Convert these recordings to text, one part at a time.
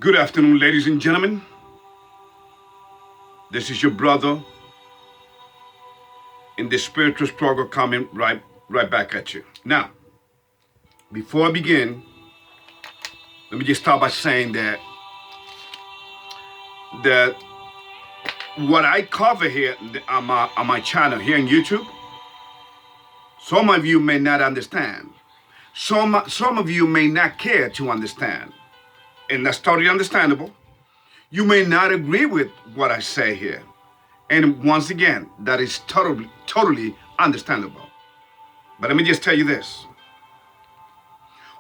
Good afternoon, ladies and gentlemen. This is your brother in the spiritual struggle coming right back at you. Now, before I begin, let me just start by saying that what I cover here on my channel here on YouTube, some of you may not understand. Some of you may not care to understand. And that's totally understandable. You may not agree with what I say here. And once again, that is totally understandable. But let me just tell you this.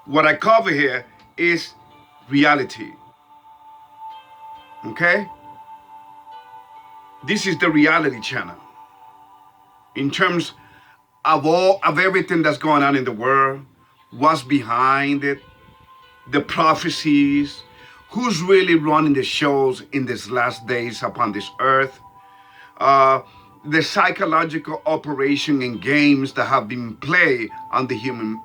What I cover here is reality. Okay? This is the reality channel. In terms of everything that's going on in the world, what's behind it, the prophecies, who's really running the shows in these last days upon this earth, the psychological operation and games that have been played on the human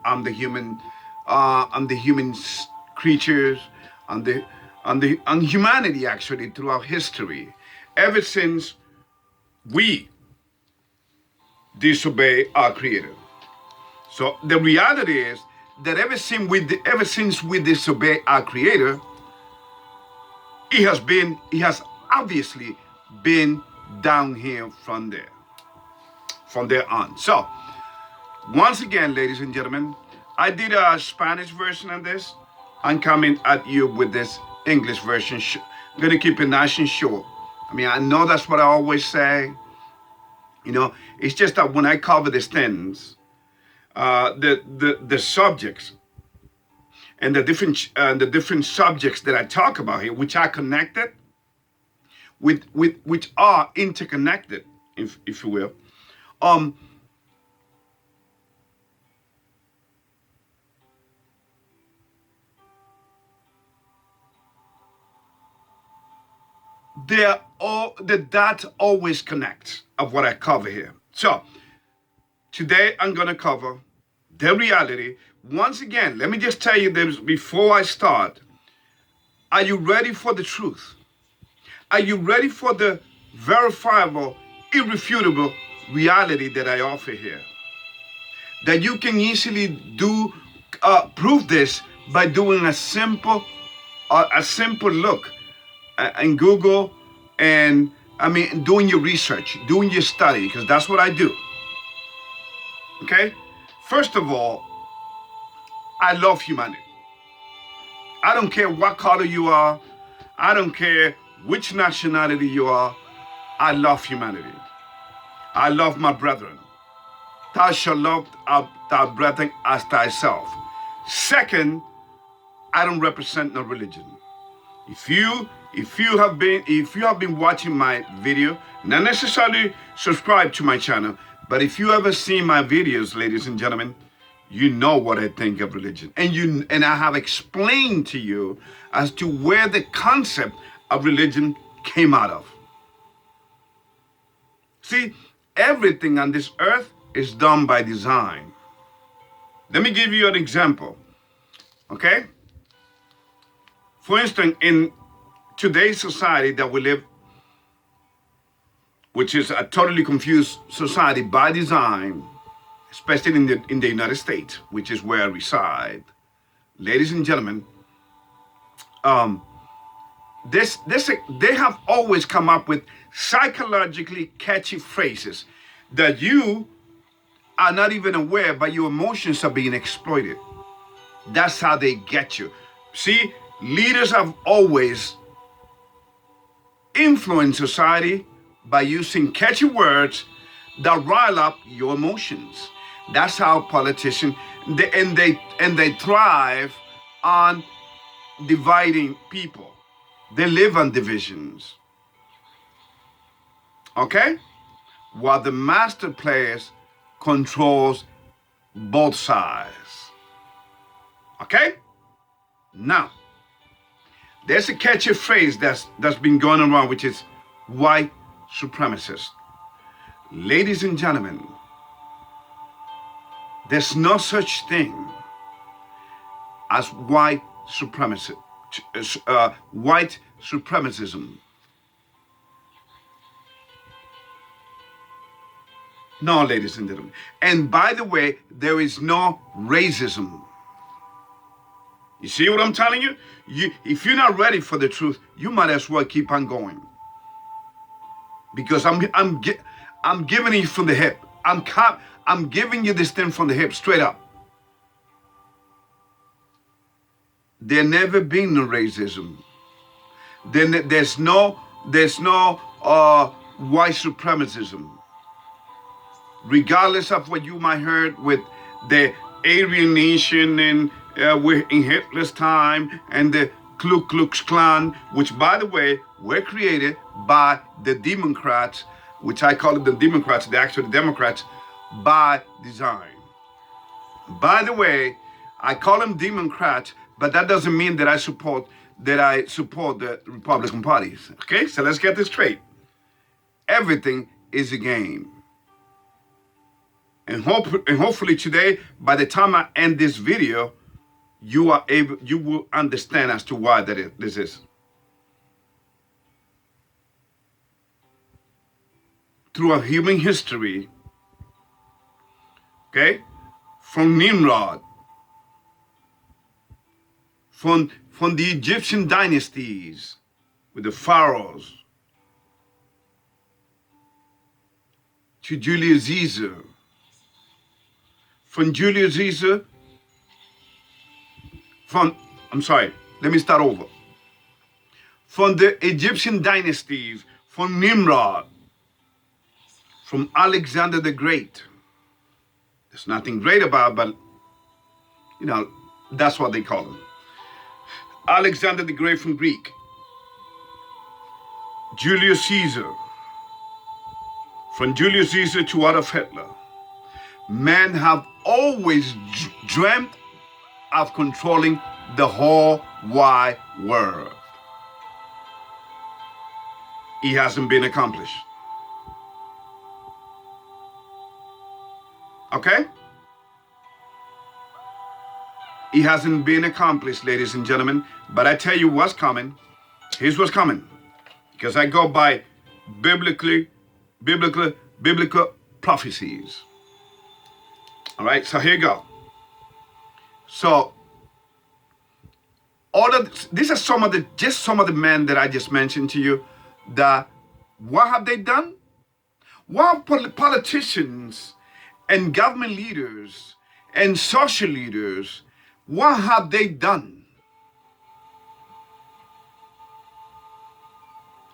creatures, on humanity actually throughout history, ever since we disobey our Creator. So the reality is that ever since we disobey our Creator, he has obviously been downhill from there on. So once again, ladies and gentlemen, I did a Spanish version of this. I'm coming at you with this English version. I'm gonna keep it nice and short. I mean, I know that's what I always say. You know, it's just that when I cover these things, the subjects and the different subjects that I talk about here, which are connected, which are interconnected, if you will. The dots always connect of what I cover here. So today I'm gonna cover the reality. Once again, let me just tell you this before I start. Are you ready for the truth? Are you ready for the verifiable, irrefutable reality that I offer here? That you can easily prove this by doing a simple look in Google, and doing your research, doing your study, because that's what I do. Okay? First of all, I love humanity. I don't care what color you are. I don't care which nationality you are. I love humanity. I love my brethren. Thou shalt love thy brethren as thyself. Second, I don't represent no religion. If you have been watching my video, not necessarily subscribe to my channel, but if you ever seen my videos, ladies and gentlemen, you know what I think of religion. And I have explained to you as to where the concept of religion came out of. See, everything on this earth is done by design. Let me give you an example, okay? For instance, in today's society that we live, which is a totally confused society by design, especially in the United States, which is where I reside, ladies and gentlemen, they have always come up with psychologically catchy phrases that you are not even aware, but your emotions are being exploited. That's how they get you. See, leaders have always influenced society by using catchy words that rile up your emotions. That's how politicians, they thrive on dividing people. They live on divisions. Okay? While the master players controls both sides. Okay? Now, there's a catchy phrase that's been going around, which is white supremacist. Ladies and gentlemen, there's no such thing as white supremacy white supremacism. No, ladies and gentlemen. And by the way, there is no racism. You see what I'm telling you? If you're not ready for the truth, you might as well keep on going. Because I'm giving you from the hip. I'm giving you this thing from the hip, straight up. There never been no racism. There's no white supremacism. Regardless of what you might heard with the Aryan nation and we're in Hitler's time and the Ku Klux Klan, which by the way were created by the Democrats, which I call it the Democrats, they're actually Democrats, by design. By the way, I call them Democrats, but that doesn't mean that I support the Republican parties. Okay, so let's get this straight. Everything is a game. And hopefully today, by the time I end this video, you will understand as to why this is. Throughout human history, okay, from Nimrod, from the Egyptian dynasties with the pharaohs, to Julius Caesar, from Julius Caesar, let me start over. From the Egyptian dynasties, from Nimrod, from Alexander the Great. There's nothing great about it, but, you know, that's what they call him. Alexander the Great from Greek. Julius Caesar. From Julius Caesar to Adolf Hitler. Men have always dreamt of controlling the whole wide world. It hasn't been accomplished. Okay? It hasn't been accomplished, ladies and gentlemen, but I tell you what's coming. Here's what's coming. Because I go by biblical prophecies. All right, so here you go. So, these are some of the men that I just mentioned to you. What have they done? What have politicians and government leaders and social leaders, what have they done?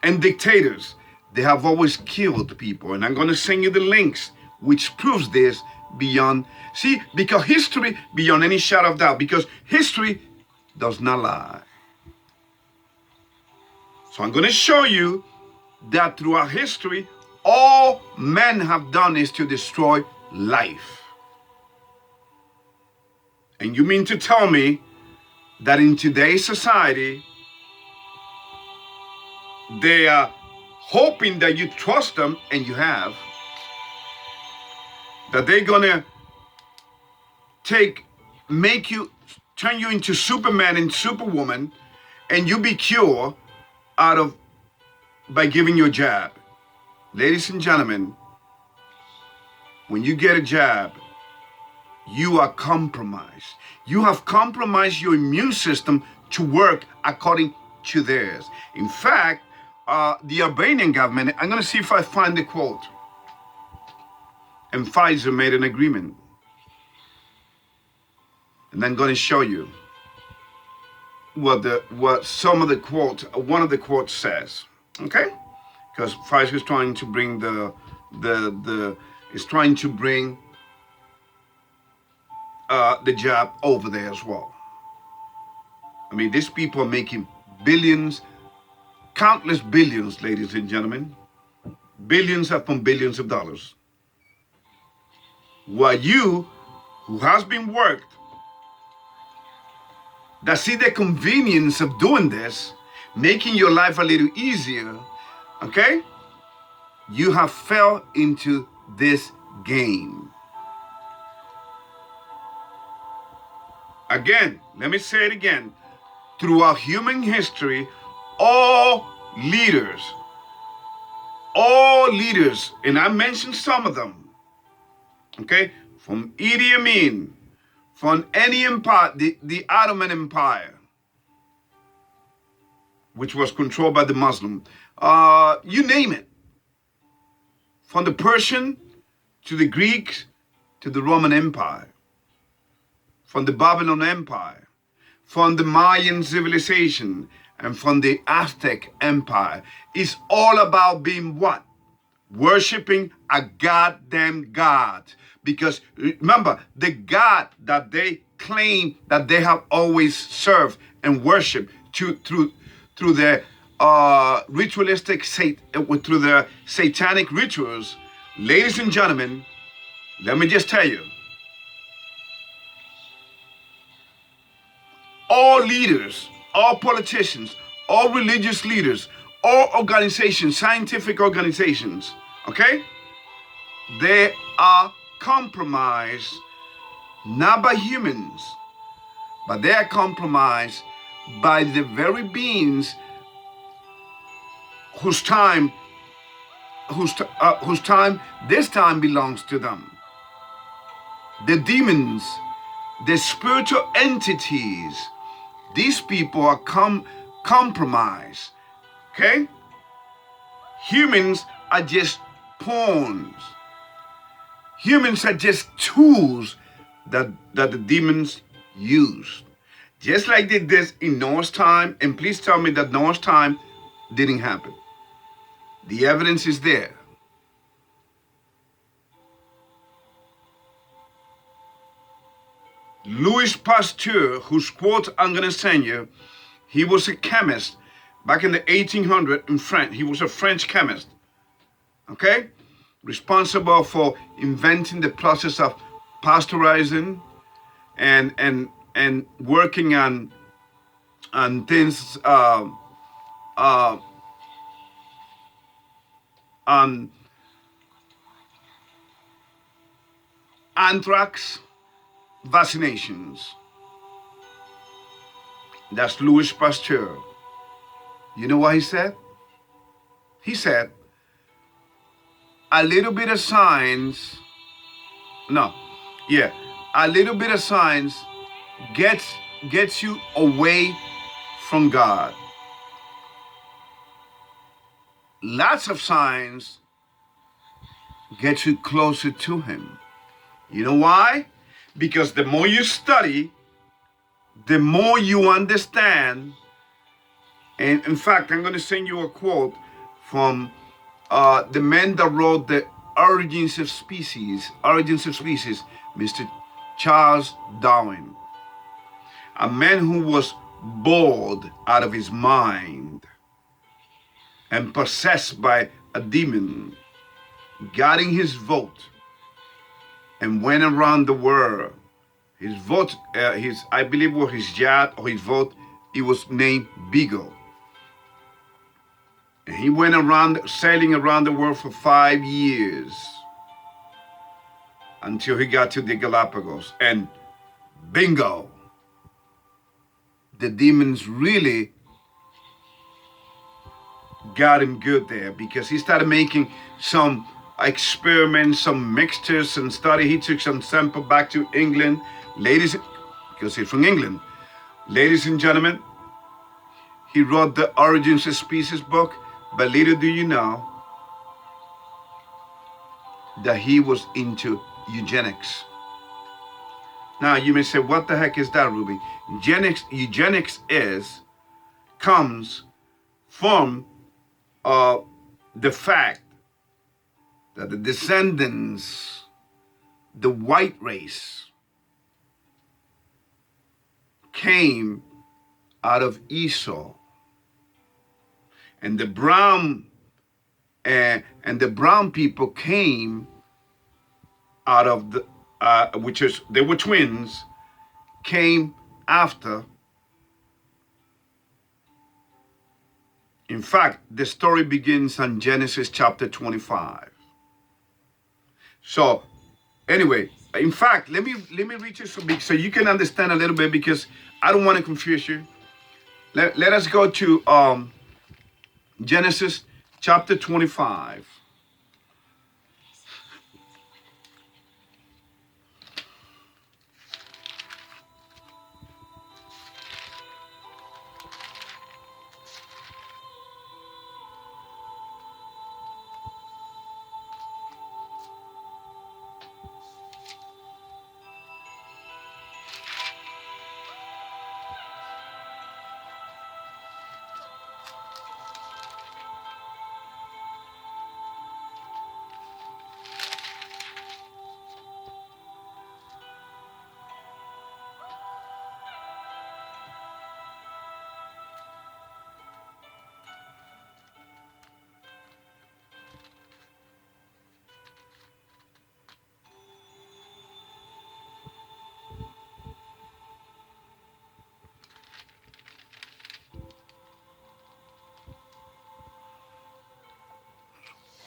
And dictators, they have always killed people. And I'm going to send you the links, which proves this beyond, because history, beyond any shadow of doubt, because history does not lie. So I'm going to show you that throughout history, all men have done is to destroy life. And you mean to tell me that in today's society, they are hoping that you trust them, and you have, that they're gonna turn you into Superman and Superwoman, and you be cured by giving you a jab. Ladies and gentlemen, when you get a jab, you are compromised. You have compromised your immune system to work according to theirs. In fact, the Albanian government, I'm gonna see if I find the quote. And Pfizer made an agreement. And I'm going to show you what some of the quotes, one of the quotes says. Okay? Because Pfizer is trying to bring the jab over there as well. I mean, these people are making billions, countless billions, ladies and gentlemen. Billions upon billions of dollars. While you, who has been worked, that see the convenience of doing this, making your life a little easier, okay? You have fell into this game. Again, let me say it again. throughout human history, all leaders, and I mentioned some of them, okay, from Idi Amin, from any empire, the Ottoman Empire, which was controlled by the Muslim, you name it, from the Persian to the Greeks to the Roman Empire, from the Babylon Empire, from the Mayan civilization, and from the Aztec Empire. It's all about being what? Worshiping a goddamn God. Because remember, the God that they claim that they have always served and worshiped through their ritualistic, through their satanic rituals, ladies and gentlemen, let me just tell you, all leaders, all politicians, all religious leaders, all organizations, scientific organizations, okay? They are compromised not by humans, but they are compromised by the very beings whose time this time belongs to them. The demons, the spiritual entities, these people are compromised, okay? Humans are just pawns. Humans are just tools that the demons use. Just like they did this in Noah's time, and please tell me that Noah's time didn't happen. The evidence is there. Louis Pasteur, whose quote I'm going to send you, he was a chemist back in the 1800s in France. He was a French chemist, okay? Responsible for inventing the process of pasteurizing and working on things on anthrax vaccinations. That's Louis Pasteur. You know what he said? He said, a little bit of science, a little bit of science gets you away from God. Lots of science gets you closer to him. You know why? Because the more you study, the more you understand. And in fact, I'm going to send you a quote from the man that wrote the Origins of Species, Mr. Charles Darwin. A man who was bored out of his mind and possessed by a demon, got in his vote and went around the world. His vote, I believe was his yacht or his vote, it was named Beagle. And he went around, sailing around the world for 5 years until he got to the Galapagos. And bingo, the demons really got him good there, because he started making some experiments, some mixtures and study. He took some sample back to England. Ladies, because he's from England. Ladies and gentlemen, he wrote the Origins of Species book, but little do you know that he was into eugenics. Now you may say, what the heck is that, Ruby? Eugenics comes from the fact that the descendants, the white race, came out of Esau, and the brown people came out of the they were twins, came after. In fact, the story begins in Genesis chapter 25. So, anyway, in fact, let me read you so you can understand a little bit, because I don't want to confuse you. Let us go to Genesis chapter 25.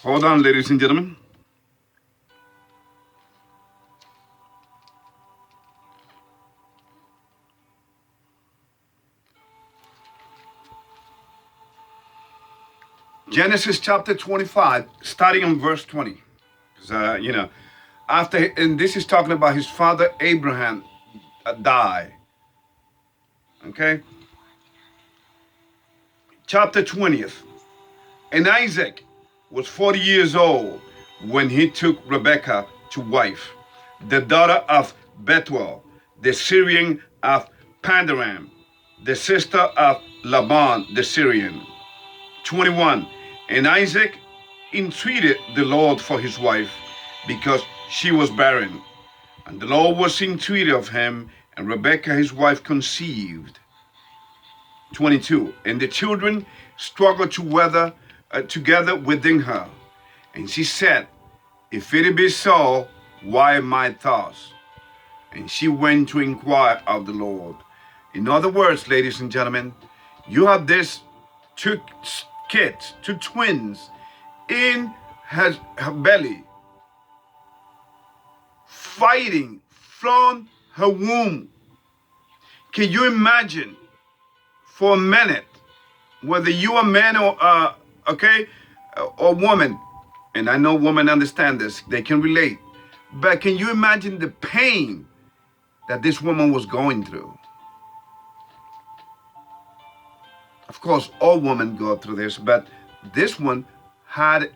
Hold on, ladies and gentlemen. Genesis chapter 25, starting in verse 20. And this is talking about his father Abraham died. Okay? Chapter 20th. And Isaac was 40 years old when he took Rebekah to wife, the daughter of Bethuel, the Syrian of Pandaram, the sister of Laban the Syrian. 21. And Isaac entreated the Lord for his wife, because she was barren. And the Lord was entreated of him, and Rebekah his wife conceived. 22. And the children struggled together within her. And she said, if it be so, why my thoughts? And she went to inquire of the Lord. In other words, ladies and gentlemen, you have this two kids, two twins in her belly, fighting from her womb. Can you imagine for a minute, whether you are man or or woman, and I know women understand this, they can relate, but can you imagine the pain that this woman was going through? Of course, all women go through this, but this one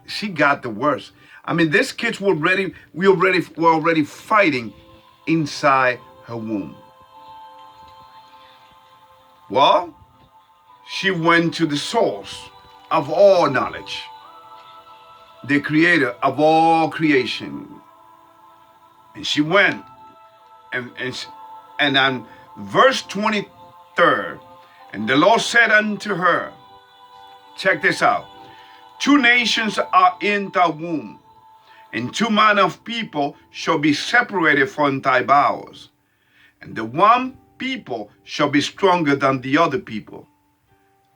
she got the worst. I mean, these kids were already fighting inside her womb. Well, she went to the source of all knowledge, the creator of all creation. And she went, and on verse 23rd, and the Lord said unto her, check this out, two nations are in thy womb, and two manner of people shall be separated from thy bowels, and the one people shall be stronger than the other people,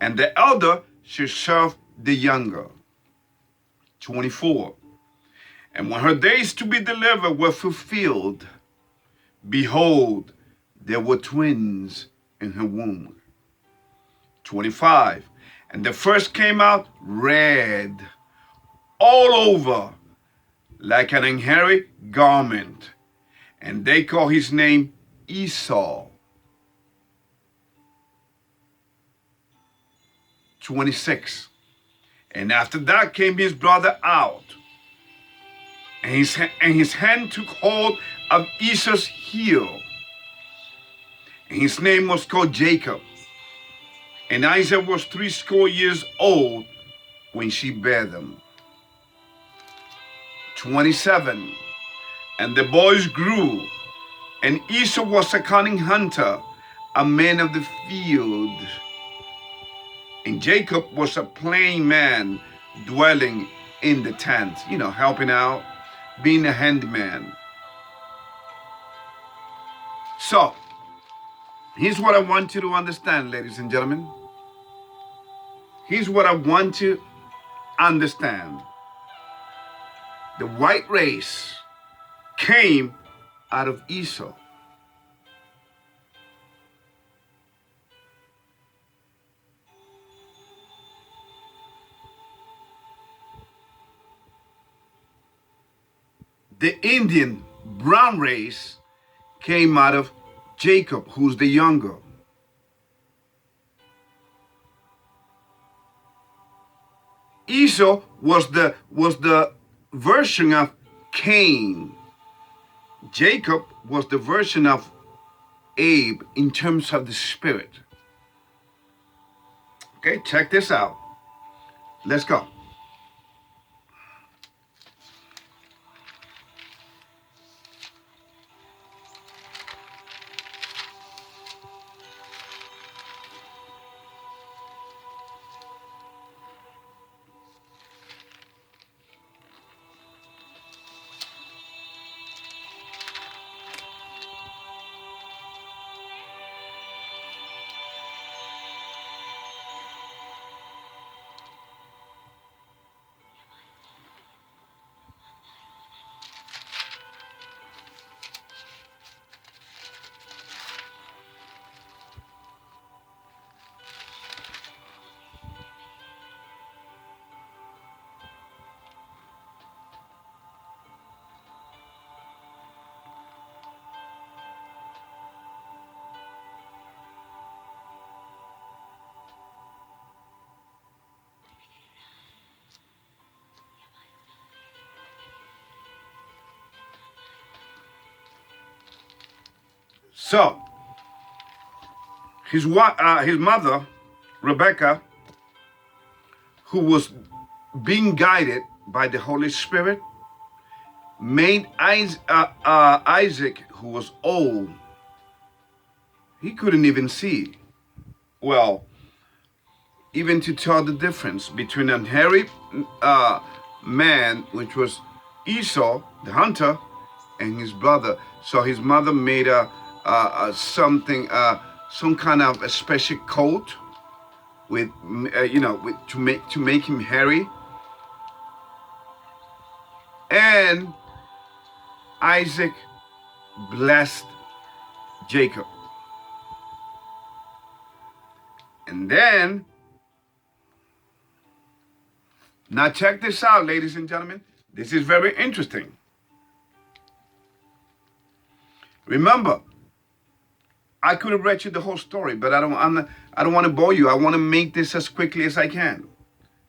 and the elder shall serve the younger. 24. And when her days to be delivered were fulfilled, behold, there were twins in her womb. 25. And the first came out red all over, like an hairy garment, and they call his name Esau. 26. And after that came his brother out, and his hand took hold of Esau's heel, and his name was called Jacob. And Isaac was 80 years old when she bare them. 27. And the boys grew, and Esau was a cunning hunter, a man of the field. And Jacob was a plain man, dwelling in the tent, helping out, being a handyman. So, here's what I want you to understand, ladies and gentlemen. Here's what I want you to understand. The white race came out of Esau. the Indian brown race came out of Jacob, who's the younger. Esau was the version of Cain. Jacob was the version of Abe in terms of the spirit. Okay, check this out. Let's go. So, his mother, Rebecca, who was being guided by the Holy Spirit, made Isaac, who was old, he couldn't even see well, even to tell the difference between an hairy man, which was Esau, the hunter, and his brother. So his mother made some kind of a special coat with, to make him hairy. And Isaac blessed Jacob. And then, now check this out, ladies and gentlemen. This is very interesting. Remember, I could have read you the whole story, but I don't want to bore you. I want to make this as quickly as I can.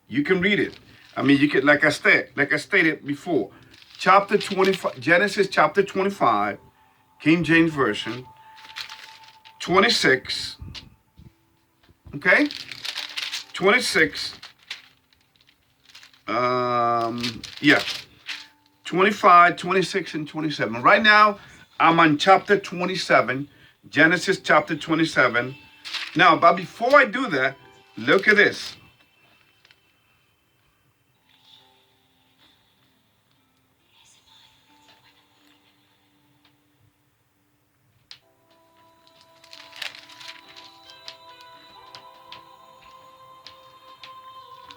You can read it. I mean, you could, like I stated before, chapter 25, Genesis chapter 25, King James Version, 26, okay? 26, 25, 26, and 27. Right now, I'm on chapter 27, Genesis chapter 27. Now, but before I do that, look at this.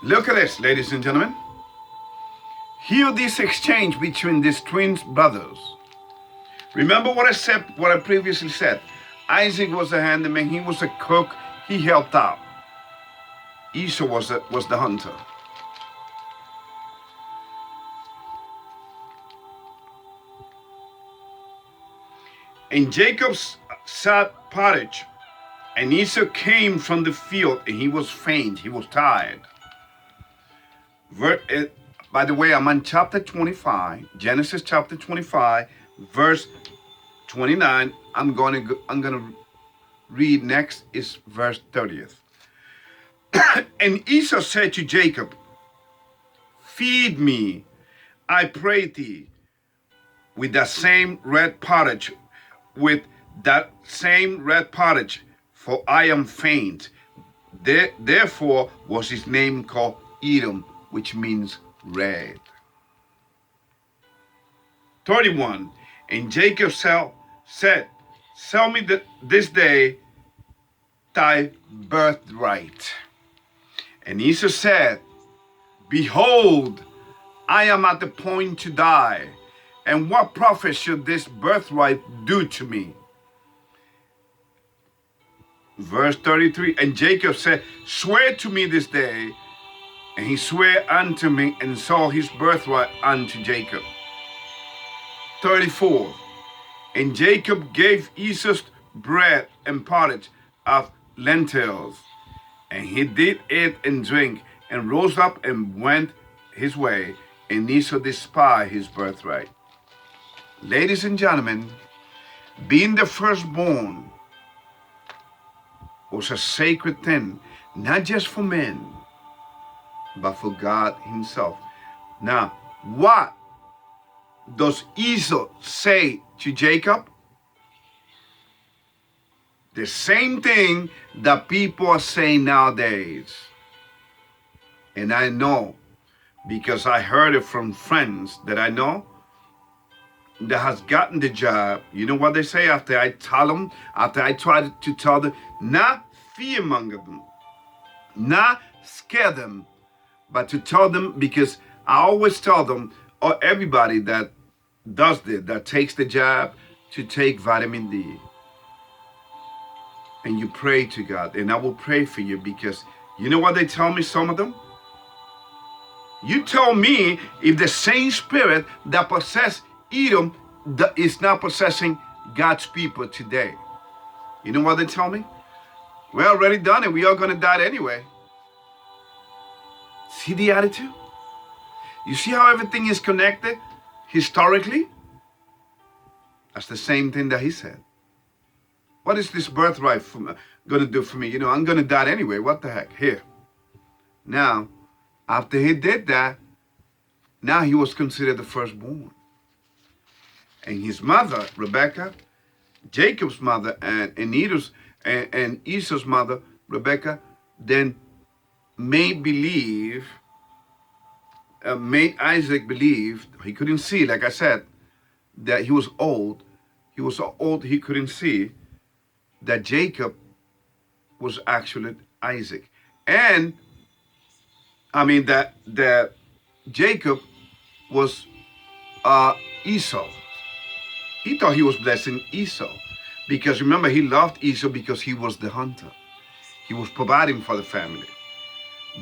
Look at this, ladies and gentlemen. Hear this exchange between these twin brothers. Remember what I previously said. Isaac was a handyman, he was a cook, he helped out. Esau was the hunter. And Jacob sat pottage, and Esau came from the field, and he was faint, he was tired. By the way, I'm on chapter 25, Genesis chapter 25, verse 29. I'm gonna read next is verse 30th. And Esau said to Jacob, "Feed me, I pray thee, with that same red pottage, for I am faint." Therefore was his name called Edom, which means red. 31. And Jacob said, "Sell me this day thy birthright." And Esau said, "Behold, I am at the point to die, and what profit should this birthright do to me?" Verse 33. And Jacob said, "Swear to me this day." And he sware unto me, and sold his birthright unto Jacob. 34. And Jacob gave Esau bread and pottage of lentils, and he did eat and drink, and rose up and went his way, and Esau despised his birthright. Ladies and gentlemen, being the firstborn was a sacred thing, not just for men, but for God himself. Now, what does Esau say to Jacob? The same thing that people are saying nowadays. And I know, because I heard it from friends that I know that has gotten the job. You know what they say after I tell them, after I try to tell them, not fearmonger them, not scare them, but to tell them, because I always tell them, or everybody that does this, that takes the job, to take vitamin D. And you pray to God, and I will pray for you, because you know what they tell me, some of them? You tell me if the same spirit that possessed Edom is not possessing God's people today. You know what they tell me? We're already done it. We are going to die anyway. See the attitude? You see how everything is connected historically? That's the same thing that he said. What is this birthright going to do for me? You know, I'm going to die anyway. What the heck? Here. Now, after he did that, now he was considered the firstborn. And his mother, Rebecca, Jacob's mother, and Esau's mother, Rebecca, then made Isaac believe, he couldn't see, like I said, that he was old. He was so old he couldn't see that Jacob was actually Isaac. And, I mean, that Jacob was Esau. He thought he was blessing Esau. Because remember, he loved Esau because he was the hunter. He was providing for the family.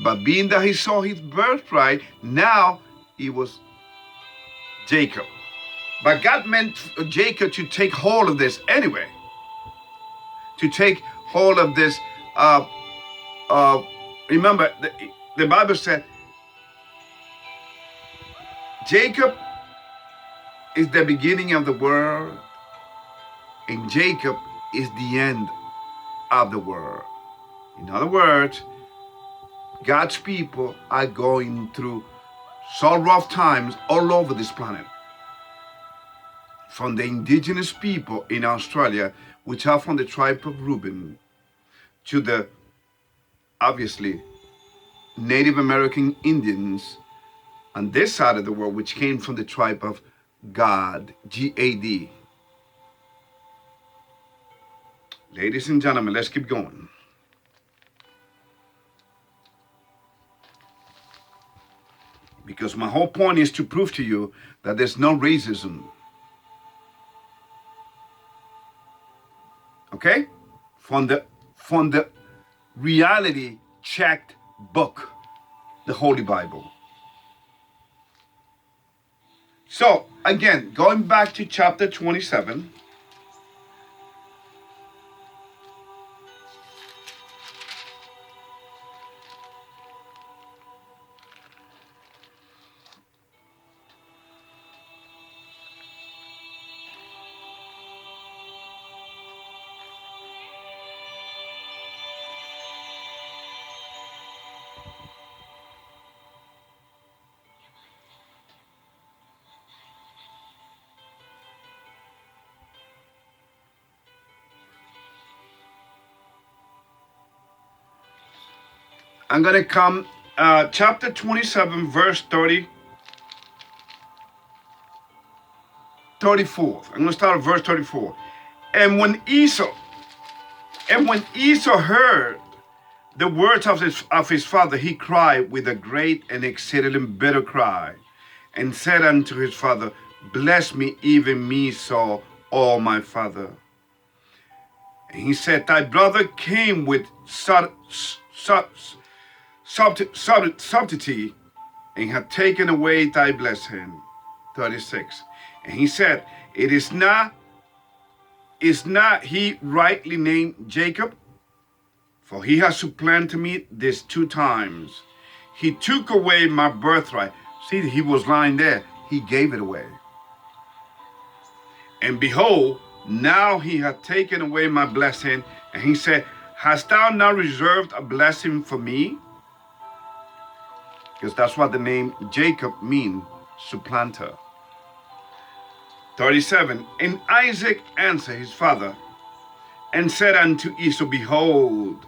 But being that he saw his birthright, now he was Jacob. But God meant Jacob to take hold of this anyway. To take hold of this. Remember, the Bible said, Jacob is the beginning of the world, and Jacob is the end of the world. In other words, God's people are going through so rough times all over this planet. From the indigenous people in Australia, which are from the tribe of Reuben, to the, obviously, Native American Indians on this side of the world, which came from the tribe of Gad, G-A-D. Ladies and gentlemen, let's keep going. Because my whole point is to prove to you that there's no racism. Okay? From the reality checked book, the Holy Bible. So, again, going back to chapter 27. I'm going to come, chapter 27, verse 34. I'm going to start at verse 34. And when Esau heard the words of his father, he cried with a great and exceeding bitter cry, and said unto his father, Bless me, even me so, O my father. And he said, Thy brother came with subtlety, and had taken away thy blessing. 36. And he said, is not he rightly named Jacob? For he has supplanted me this 2 times. He took away my birthright. See, he was lying there. He gave it away. And behold, now he hath taken away my blessing. And he said, hast thou not reserved a blessing for me? Because that's what the name Jacob means, supplanter. 37. And Isaac answered his father, and said unto Esau, behold,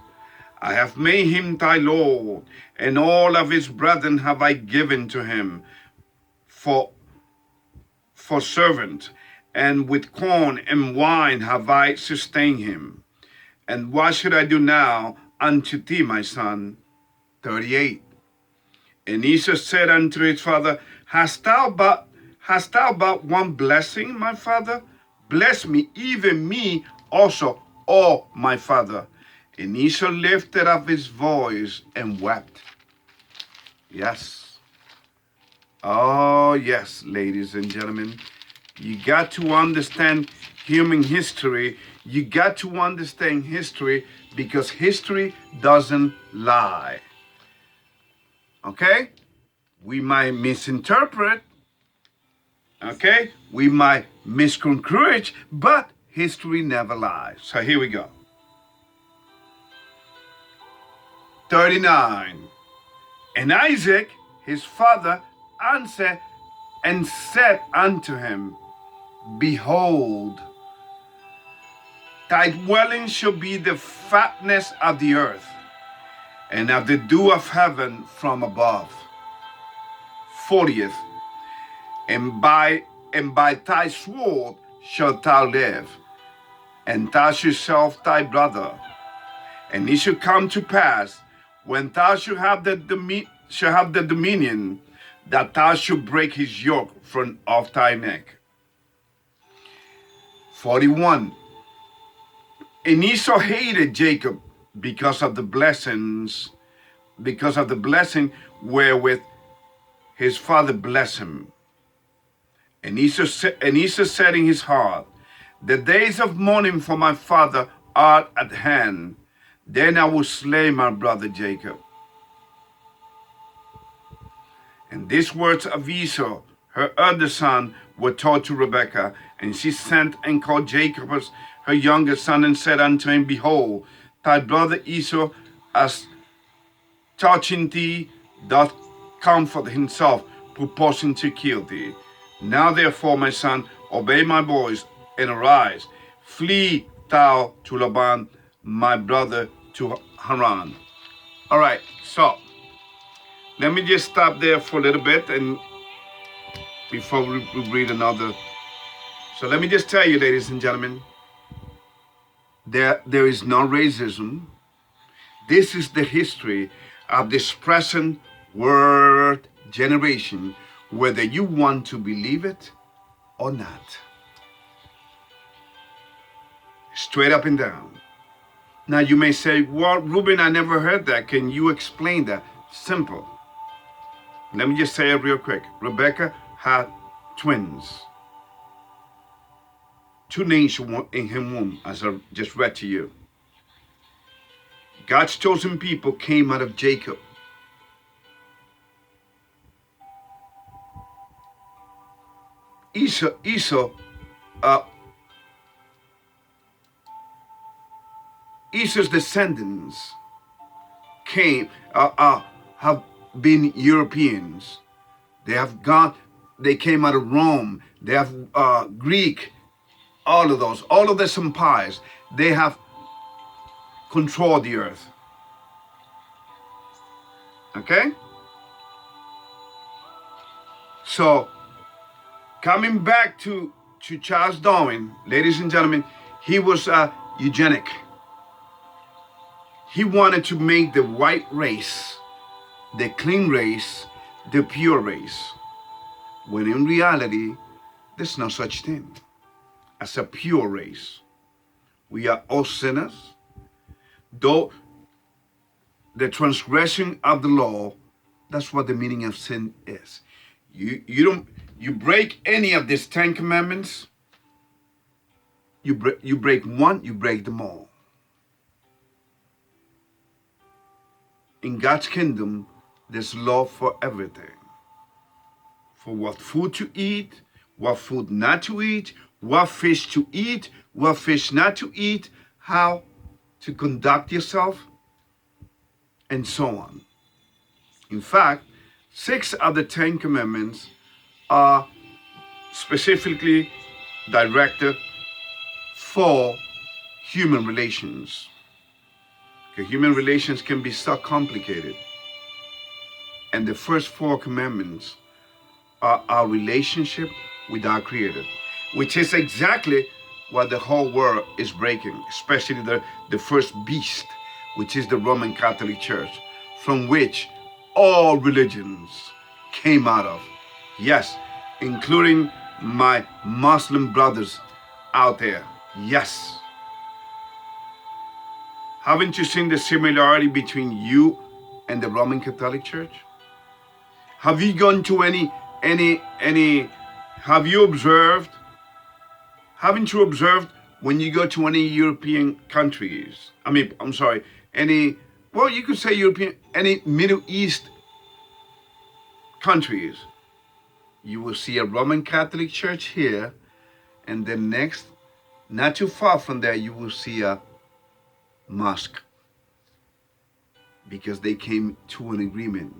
I have made him thy lord, and all of his brethren have I given to him for servant, and with corn and wine have I sustained him. And what should I do now unto thee, my son? 38. And Esau said unto his father, Hast thou but one blessing, my father? Bless me, even me also, oh my father. And Esau lifted up his voice and wept. Yes. Oh, yes, ladies and gentlemen. You got to understand human history. You got to understand history because history doesn't lie. Okay? We might misinterpret. Okay? We might misconstrue, but history never lies. So here we go. 39. And Isaac, his father, answered and said unto him, Behold, thy dwelling shall be the fatness of the earth, and of the dew of heaven from above. 40th. And by thy sword shalt thou live, and thou shalt serve thy brother. And it shall come to pass, when thou shalt have the dominion, that thou shalt break his yoke from off thy neck. 41. And Esau hated Jacob because of the blessing wherewith his father blessed him. And Esau said in his heart, The days of mourning for my father are at hand. Then I will slay my brother Jacob. And these words of Esau, her other son, were told to Rebekah. And she sent and called Jacob as her youngest son, and said unto him, Behold, thy brother Esau, as touching thee, doth comfort himself, purposing to kill thee. Now therefore, my son, obey my voice, and arise. Flee thou to Laban, my brother, to Haran. All right, so let me just stop there for a little bit, and before we read another. So let me just tell you, ladies and gentlemen, there is no racism. This is the history of this present world generation, whether you want to believe it or not. Straight up and down. Now you may say, well, Ruben, I never heard that. Can you explain that? Simple. Let me just say it real quick. Rebecca had twins. 2 names in her womb, as I just read to you. God's chosen people came out of Jacob. Esau's descendants have been Europeans. They came out of Rome. They have Greek, all of these empires. They have controlled the earth. Okay? So, coming back to Charles Darwin, ladies and gentlemen, he was eugenic. He wanted to make the white race, the clean race, the pure race. When in reality, there's no such thing as a pure race. We are all sinners. Though the transgression of the law, that's what the meaning of sin is. You You break any of these 10 commandments, you break one, you break them all. In God's kingdom, there's law for everything. For what food to eat, what food not to eat, what fish to eat, what fish not to eat, how to conduct yourself, and so on. In fact, 6 of the 10 commandments are specifically directed for human relations. Because human relations can be so complicated. And the first 4 commandments are our relationship with our Creator, which is exactly what the whole world is breaking, especially the first beast, which is the Roman Catholic Church, from which all religions came out of. Yes, including my Muslim brothers out there. Yes. Haven't you seen the similarity between you and the Roman Catholic Church? Have you gone to have you observed, haven't you observed when you go to any European countries? I'm sorry, well, you could say European, any Middle East countries, you will see a Roman Catholic Church here, and then next, not too far from there, you will see a mosque, because they came to an agreement.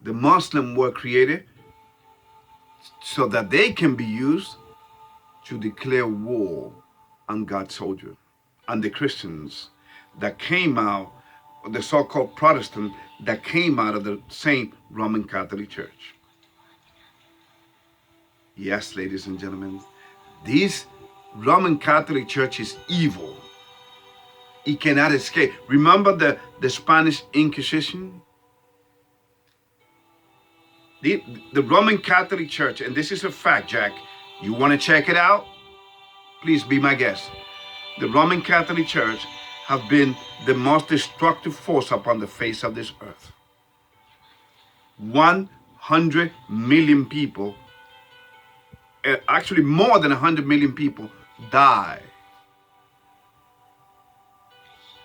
The Muslims were created so that they can be used to declare war on God's soldier, and the Christians that came out, the so-called Protestant that came out of the same Roman Catholic Church. Yes, ladies and gentlemen, this Roman Catholic Church is evil. It cannot escape. Remember the Spanish Inquisition? The Roman Catholic Church, and this is a fact, Jack. You want to check it out? Please be my guest. The Roman Catholic Church have been the most destructive force upon the face of this earth. 100 million people, actually more than 100 million people, die.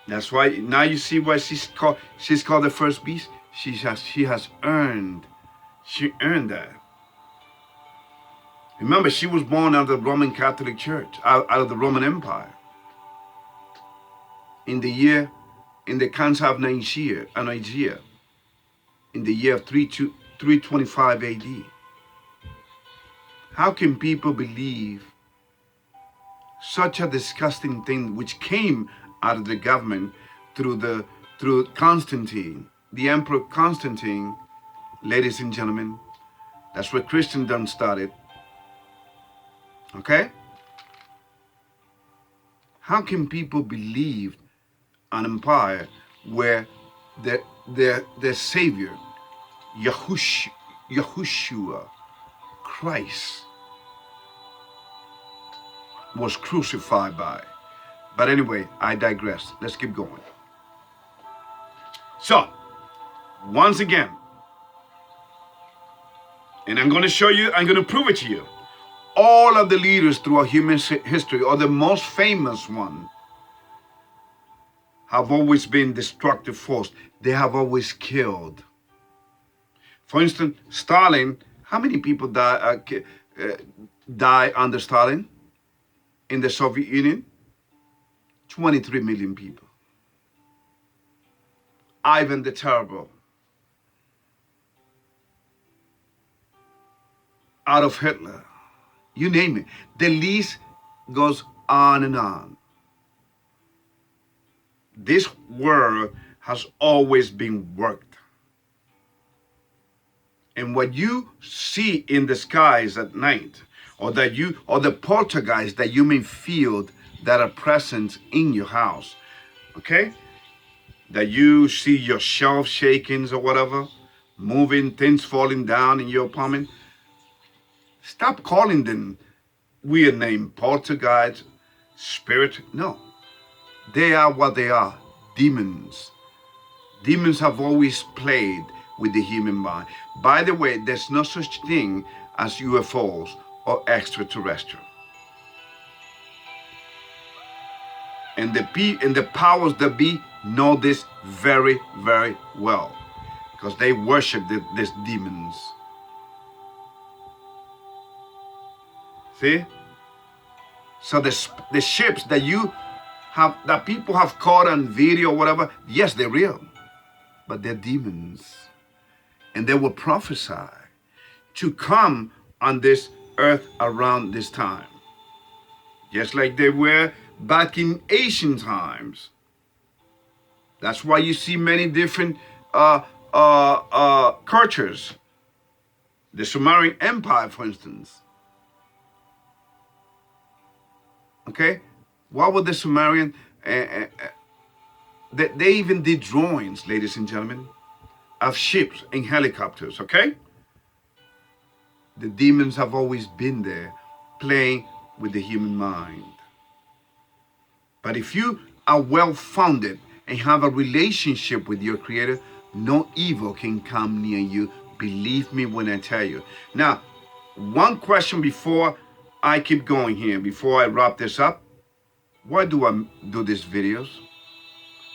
That's why now you see why she's called the first beast. She has earned. She earned that. Remember, she was born out of the Roman Catholic Church, out of the Roman Empire. In the Council of Nicaea, in the year of 325 AD. How can people believe such a disgusting thing which came out of the government through Constantine, the Emperor Constantine? Ladies and gentlemen, that's where Christendom started. Okay? How can people believe an empire where their Savior, Yahushua, Christ, was crucified by? But anyway, I digress. Let's keep going. So, once again, and I'm going to show you, I'm going to prove it to you. All of the leaders throughout human history, or the most famous one, have always been destructive force. They have always killed. For instance, Stalin, how many people die under Stalin in the Soviet Union? 23 million people. Ivan the Terrible, Adolf Hitler, you name it. The list goes on and on. This world has always been worked. And what you see in the skies at night, or the poltergeists that you may feel that are present in your house, okay? That you see your shelf shakings or whatever, moving, things falling down in your apartment. Stop calling them weird name, poltergeist, spirit. No, they are what they are, demons. Demons have always played with the human mind. By the way, there's no such thing as UFOs or extraterrestrial. And the powers that be know this very, very well, because they worship these demons. See? So the ships that that people have caught on video or whatever, yes, they're real, but they're demons. And they will prophesy to come on this earth around this time, just like they were back in ancient times. That's why you see many different cultures. The Sumerian Empire, for instance. Okay, what was the Sumerian? They even did drawings, ladies and gentlemen, of ships and helicopters. Okay, the demons have always been there, playing with the human mind. But if you are well-founded and have a relationship with your Creator, no evil can come near you. Believe me when I tell you. Now, one question before I keep going here, before I wrap this up. Why do I do these videos?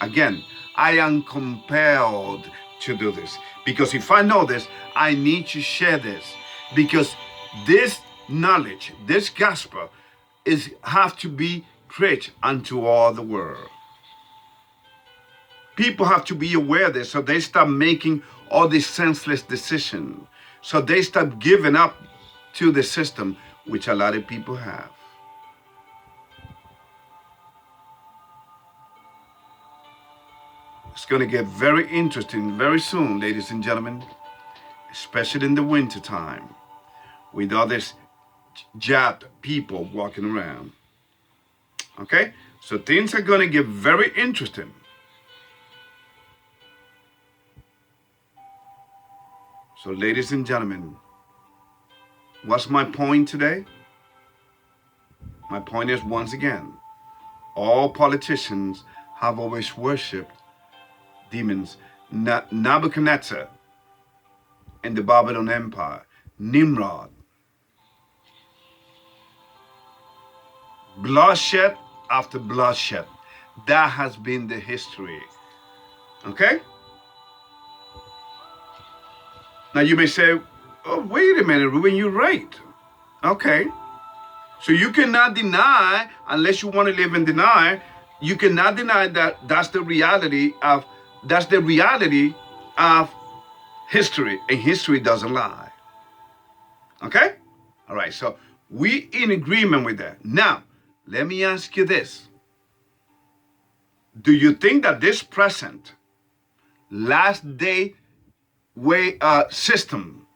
Again, I am compelled to do this, because if I know this, I need to share this, because this knowledge, this gospel, have to be preached unto all the world. People have to be aware of this, so they stop making all these senseless decisions. So they stop giving up to the system, which a lot of people have. It's going to get very interesting very soon, ladies and gentlemen, especially in the winter time, with all these jabbed people walking around. Okay? So things are going to get very interesting. So, ladies and gentlemen, what's my point today? My point is, once again, all politicians have always worshipped demons. Nebuchadnezzar in the Babylon Empire, Nimrod. Bloodshed after bloodshed. That has been the history. Okay? Now you may say, oh, wait a minute, Ruben, you're right. Okay. So you cannot deny, unless you want to live in denial, you cannot deny that that's the reality of history, and history doesn't lie. Okay? All right, so we in agreement with that. Now, let me ask you this. Do you think that this present last day system,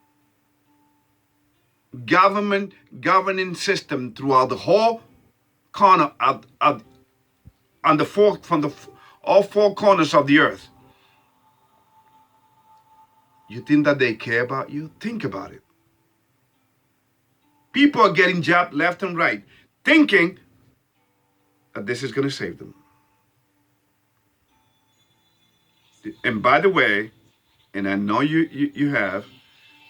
governing system throughout the whole corner on all four corners of the earth, you think that they care about you? Think about it. People are getting jabbed left and right, thinking that this is going to save them. And by the way, and I know you have,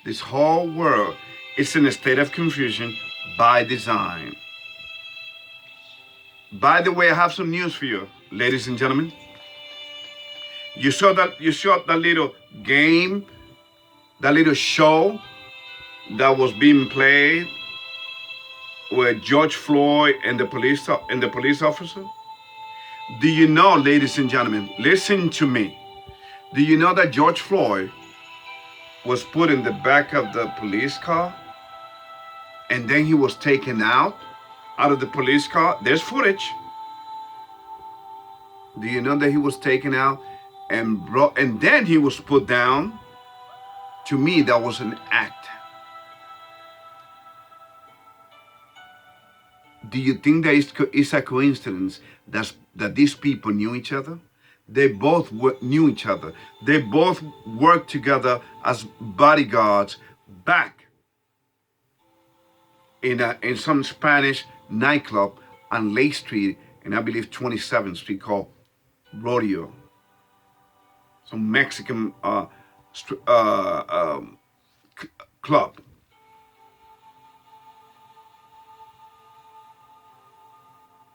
this whole world is in a state of confusion by design. By the way, I have some news for you, ladies and gentlemen. You saw that little game, that little show that was being played with George Floyd and the police officer? Do you know, ladies and gentlemen, listen to me. Do you know that George Floyd was put in the back of the police car, and then he was taken out of the police car? There's footage. Do you know that he was taken out and then he was put down? To me, that was an act. Do you think that it's a coincidence that these people knew each other? They both knew each other. They both worked together as bodyguards back in some Spanish nightclub on Lake Street, and I believe 27th Street, called Rodeo. Some Mexican club.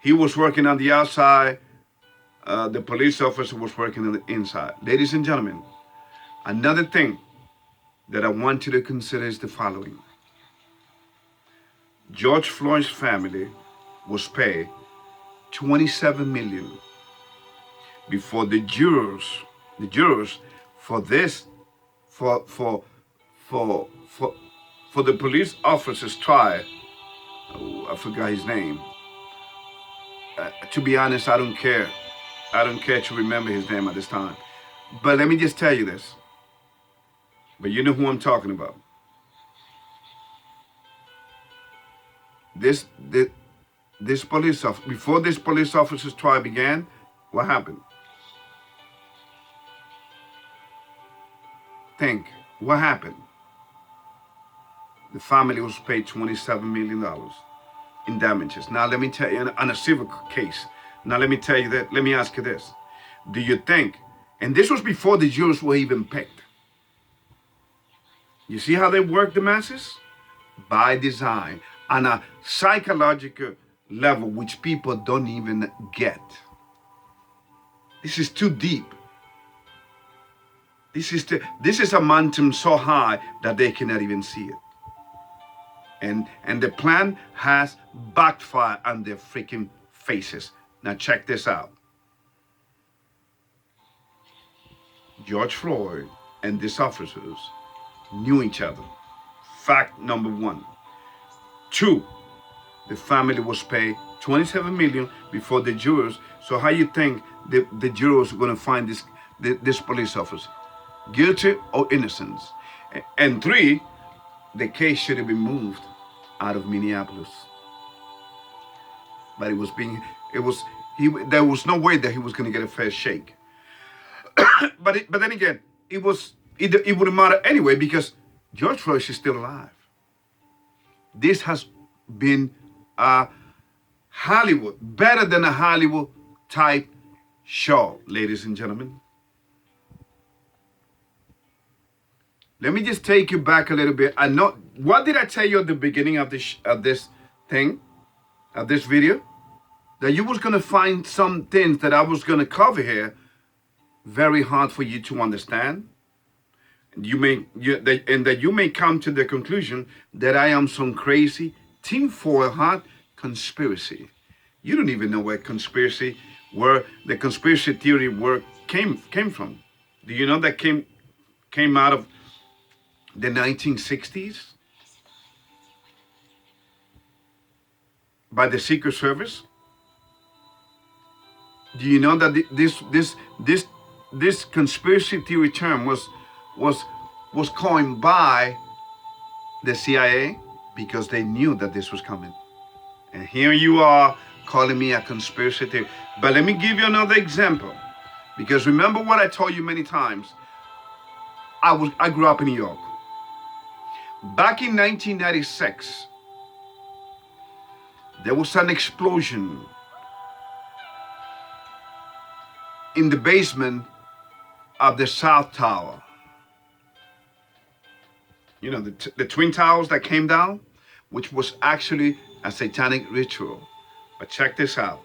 He was working on the outside. The police officer was working on the inside. Ladies and gentlemen, another thing that I want you to consider is the following. George Floyd's family was paid $27 million before the jurors for this, for the police officer's trial. Oh, I forgot his name. To be honest, I don't care. I don't care to remember his name at this time. But let me just tell you this. But you know who I'm talking about. This police officer, before this police officer's trial began, what happened? Think, what happened? The family was paid $27 million in damages. Now let me tell you, on a civil case, now let me tell you that, let me ask you this. Do you think, and this was before the jurors were even picked. You see how they work the masses? By design, on a psychological level which people don't even get. This is too deep. This is a mountain so high that they cannot even see it. And the plan has backfired on their freaking faces. Now check this out. George Floyd and these officers knew each other. Fact number one. Two, the family was paid $27 million before the jurors. So how you think the jurors are going to find this police officer? Guilty or innocent? And three, the case should have been moved out of Minneapolis. But there was no way that he was going to get a fair shake. but then again, it wouldn't matter anyway because George Floyd is still alive. This has been Hollywood, better than a Hollywood type show, ladies and gentlemen. Let me just take you back a little bit. I know, what did I tell you at the beginning of this video? That you was going to find some things that I was going to cover here very hard for you to understand. And that you may come to the conclusion that I am some crazy tinfoil hat conspiracy. You don't even know where the conspiracy theory work came from. Do you know that came out of the 1960s by the Secret Service? Do you know that this conspiracy theory term was coined by the CIA because they knew that this was coming? And here you are calling me a conspiracy theory. But let me give you another example, because remember what I told you many times. I grew up in New York. Back in 1996, there was an explosion in the basement of the South Tower. You know, the Twin Towers that came down, which was actually a satanic ritual. But check this out.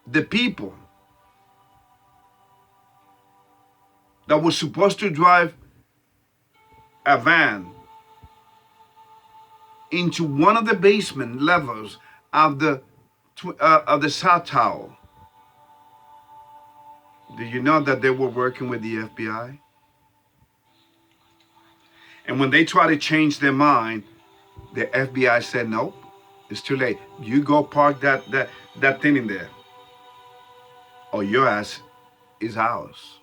The people that was supposed to drive a van into one of the basement levels of the South Tower. Do you know that they were working with the FBI? And when they tried to change their mind, the FBI said, nope, it's too late. You go park that thing in there, or your ass is ours.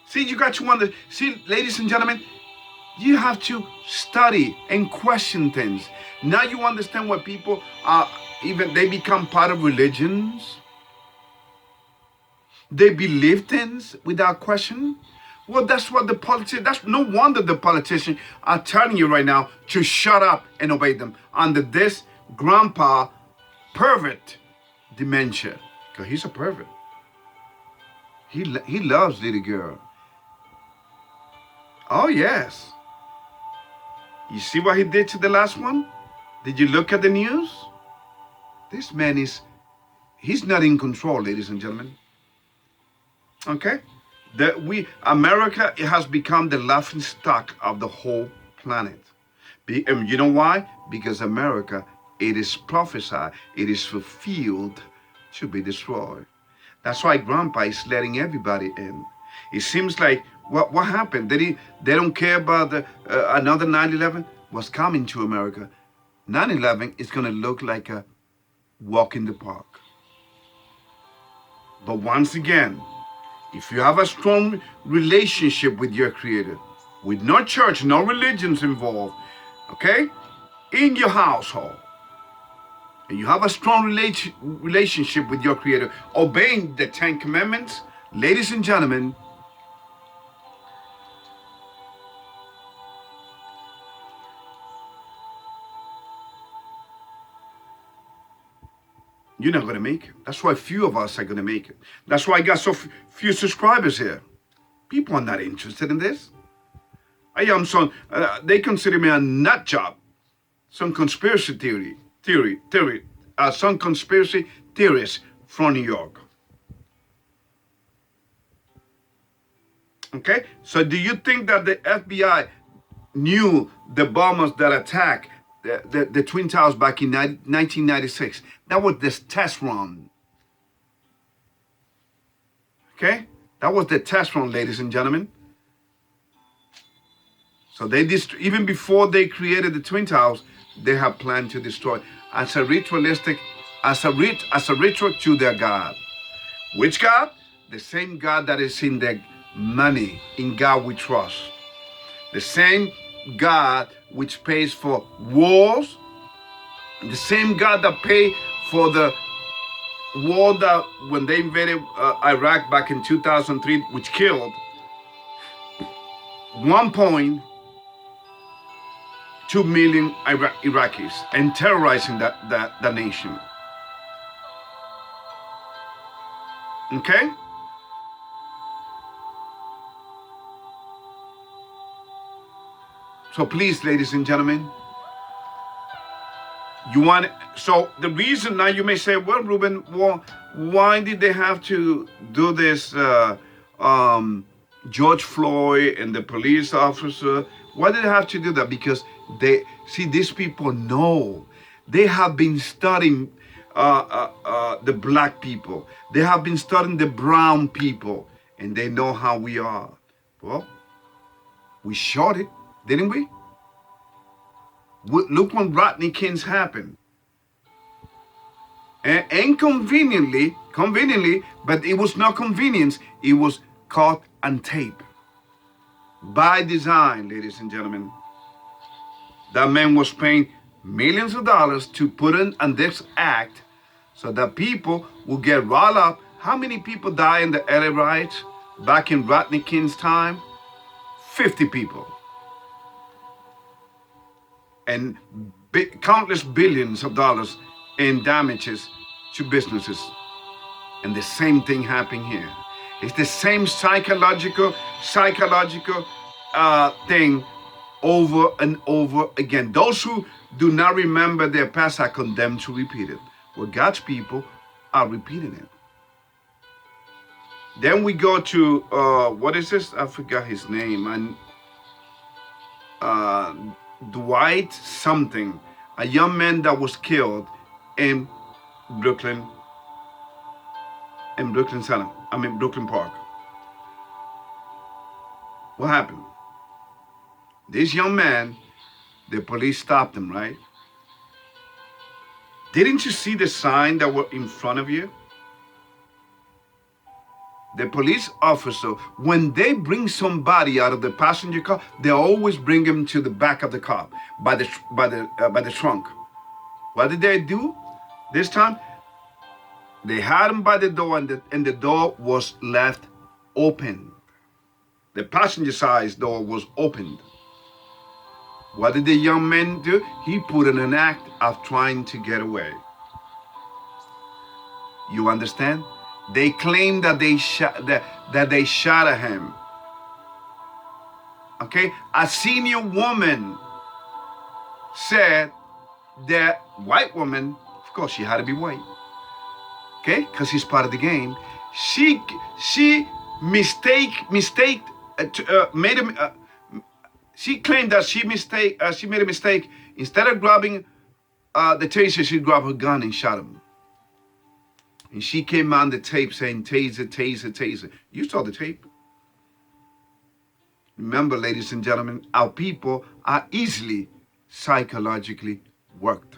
See, you got to wonder. See, ladies and gentlemen, you have to study and question things. Now you understand why people are they become part of religions. They believe things without question. Well, that's what the politicians, that's no wonder the politicians are telling you right now to shut up and obey them under this grandpa pervert dementia. Because he's a pervert. He loves little girl. Oh, yes. You see what he did to the last one? Did you look at the news? This man he's not in control, ladies and gentlemen. Okay? America has become the laughing stock of the whole planet. And you know why? Because America, it is prophesied, it is fulfilled to be destroyed. That's why Grandpa is letting everybody in. It seems like, what happened? They don't care about another 9/11? What's coming to America? 9/11 is going to look like a walk in the park. But once again, if you have a strong relationship with your Creator, with no church, no religions involved, okay, in your household, and you have a strong relationship with your Creator, obeying the 10 Commandments, ladies and gentlemen, you're not going to make it. That's why few of us are going to make it. That's why I got so few subscribers here. People are not interested in this. They consider me a nut job. Some conspiracy some conspiracy theorists from New York. Okay? So do you think that the FBI knew the bombers that attacked the Twin Towers back in 1996? That was this test run. Okay? That was the test run, ladies and gentlemen. So even before they created the Twin Towers, they have planned to destroy as a ritual to their God. Which God? The same God that is in the money. In God we trust. The same God which pays for wars. The same God that paid for the war that when they invaded Iraq back in 2003, which killed 1.2 million Iraqis and terrorizing that nation. Okay? So please, ladies and gentlemen, so the reason now you may say, well, Ruben, why did they have to do this, George Floyd and the police officer? Why did they have to do that? Because these people know. They have been studying the black people. They have been studying the brown people, and they know how we are. Well, we shot it, didn't we? Look when Rodney King's happened. And conveniently, but it was not convenience, it was caught on tape. By design, ladies and gentlemen. That man was paying millions of dollars to put in on this act so that people will get riled up. How many people died in the LA riots back in Rodney King's time? 50 people. And countless billions of dollars in damages to businesses. And the same thing happened here. It's the same psychological thing over and over again. Those who do not remember their past are condemned to repeat it. Well, God's people are repeating it. Then we go to, what is this? I forgot his name. Dwight something, a young man that was killed in Brooklyn Park. What happened? This young man, the police stopped him, right? Didn't you see the sign that were in front of you? The police officer, when they bring somebody out of the passenger car, they always bring him to the back of the car by the trunk. What did they do this time? They had him by the door, and the door was left open. The passenger side door was opened. What did the young man do? He put in an act of trying to get away. You understand? They claimed that they shot at him. Okay? A senior woman said that white woman, of course she had to be white, okay, because she's part of the game. She she claimed that she made a mistake. Instead of grabbing the taser, she grabbed her gun and shot him. And she came on the tape saying, taser, taser, taser. You saw the tape. Remember, ladies and gentlemen, our people are easily psychologically worked.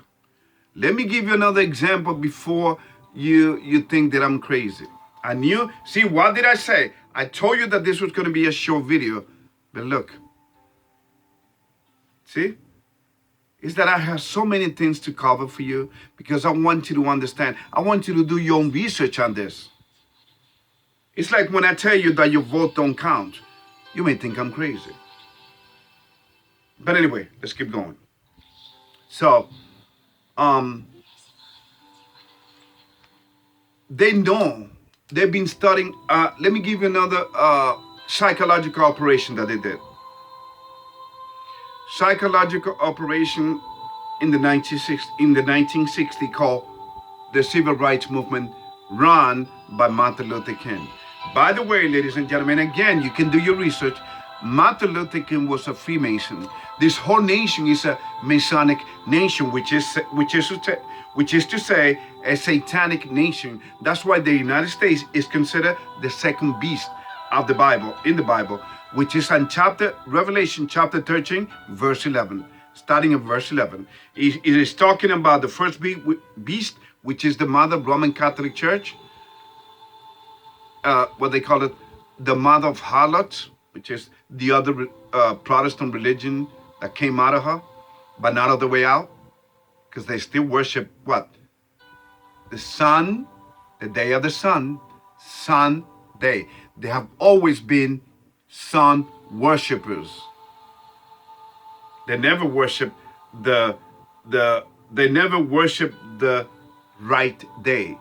Let me give you another example before you think that I'm crazy. See, what did I say? I told you that this was going to be a short video, but look. See? Is that I have so many things to cover for you because I want you to understand. I want you to do your own research on this. It's like when I tell you that your vote don't count. You may think I'm crazy. But anyway, let's keep going. So, they know. They've been studying. Let me give you another psychological operation that they did. Psychological operation in the 1960s called the Civil Rights Movement, run by Martin Luther King. By the way, ladies and gentlemen, again, you can do your research. Martin Luther King was a Freemason. This whole nation is a Masonic nation, which is to say a satanic nation. That's why the United States is considered the second beast of the Bible, in the Bible, which is on Revelation chapter 13, verse 11. Starting at verse 11. It is talking about the first beast, which is the mother Roman Catholic Church. What they call it, the mother of harlots, which is the other Protestant religion that came out of her, but not all the way out, because they still worship what? The sun, the day of the sun, sun day. They have always been sun worshippers. They never worship the right day,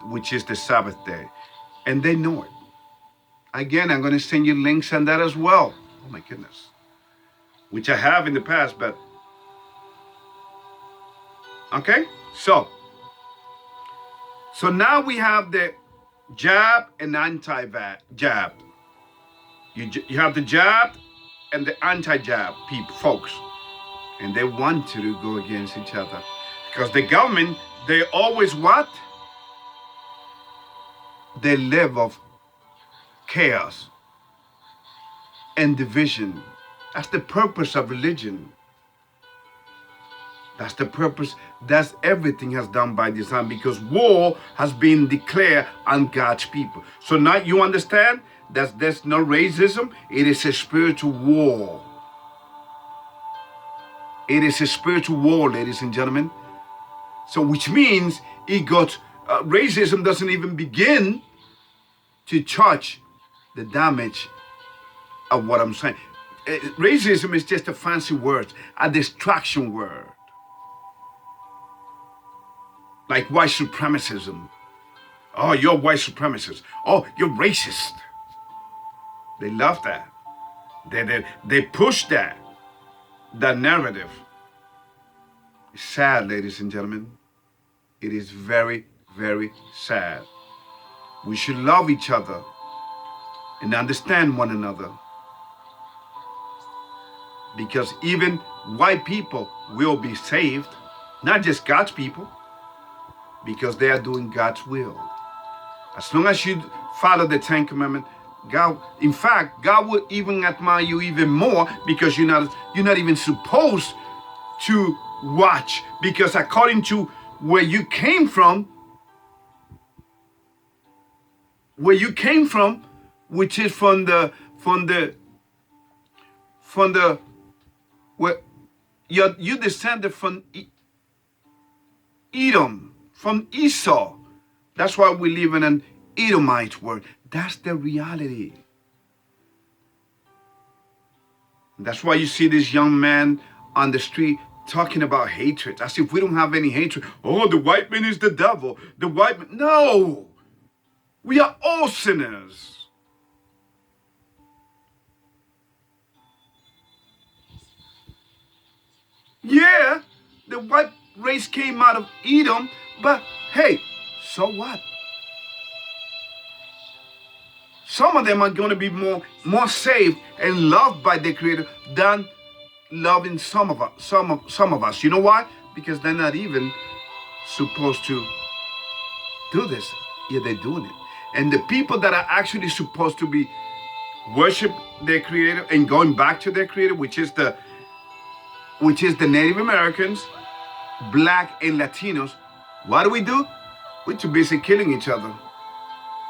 which is the Sabbath day. And they know it. Again, I'm going to send you links on that as well. Oh my goodness. Which I have in the past, but okay? So now we have the jab and anti-jab. You have the jab and the anti-jab folks. And they want to go against each other. Because the government, they always what? They live of chaos and division. That's the purpose of religion. That's the purpose. That's everything has done by design, because war has been declared on God's people. So now you understand that there's no racism. It is a spiritual war. It is a spiritual war, ladies and gentlemen. So which means racism doesn't even begin to touch the damage of what I'm saying. Racism is just a fancy word, a distraction word. Like white supremacism. Oh, you're white supremacist. Oh, you're racist. They love that. They push that narrative. It's sad, ladies and gentlemen. It is very, very sad. We should love each other and understand one another. Because even white people will be saved, not just God's people, because they are doing God's will. As long as you follow the Ten Commandments, God, in fact, God will even admire you even more, because you're not even supposed to watch, because according to where you came from, which is from the where you descended from Edom, from Esau. That's why we live in an Edomite world. That's the reality. That's why you see this young man on the street talking about hatred, as if we don't have any hatred. Oh, the white man is the devil. The white man. No! We are all sinners. Yeah, the white race came out of Edom, but hey, so what? Some of them are going to be more saved and loved by the Creator than loving some of us. You know why? Because they're not even supposed to do this. Yeah, they're doing it. And the people that are actually supposed to be worship their Creator and going back to their Creator, which is the Native Americans, Black and Latinos, what do? We're too busy killing each other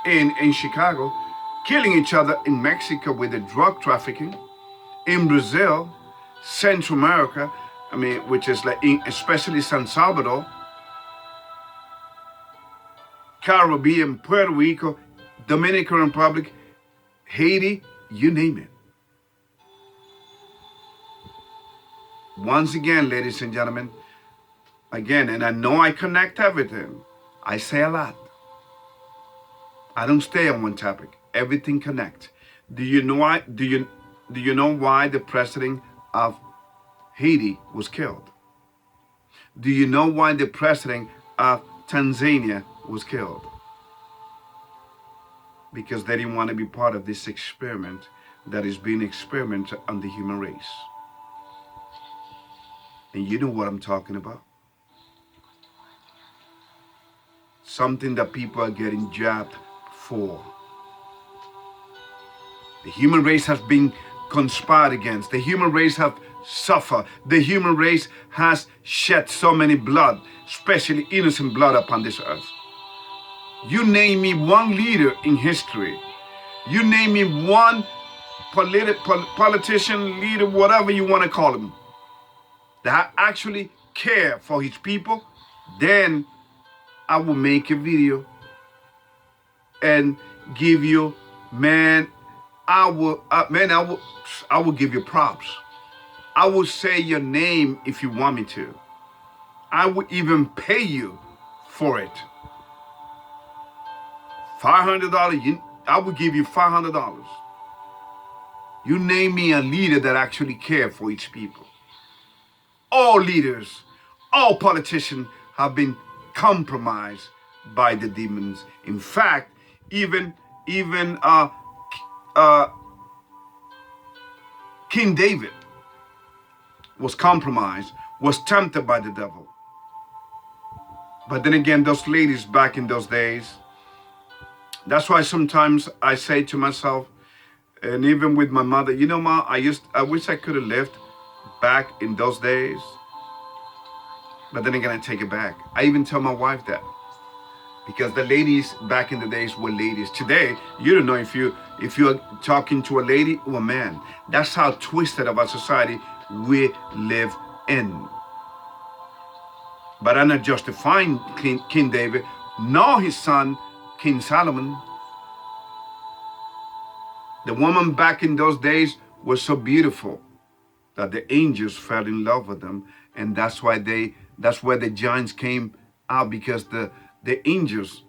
in Chicago, killing each other in Mexico with the drug trafficking, in Brazil, Central America, which is like especially San Salvador, Caribbean, Puerto Rico, Dominican Republic, Haiti, you name it. Once again, ladies and gentlemen, and I know I connect everything. I say a lot. I don't stay on one topic. Everything connects. Do you know why? Do you know why the president of Haiti was killed? Do you know why the president of Tanzania was killed? Because they didn't want to be part of this experiment that is being experimented on the human race. And you know what I'm talking about. Something that people are getting jabbed for. The human race has been conspired against. The human race have suffered. The human race has shed so many blood, especially innocent blood upon this earth. You name me one leader in history. You name me one politician, leader, whatever you want to call him, that actually care for his people, then I will make a video and give you, I will give you props. I will say your name if you want me to. I will even pay you for it. $500, I will give you $500. You name me a leader that actually cares for its people. All leaders, all politicians have been compromised by the demons. In fact, even King David was compromised, was tempted by the devil. But then again, those ladies back in those days, that's why sometimes I say to myself, and even with my mother, you know, Ma, I wish I could have lived back in those days. But then again, I take it back. I even tell my wife that. Because the ladies back in the days were ladies. Today, you don't know if you're talking to a lady or a man. That's how twisted of a society we live in. But I'm not justifying King David, nor his son, King Solomon. The woman back in those days was so beautiful that the angels fell in love with them. And that's why that's where the giants came out, because the angels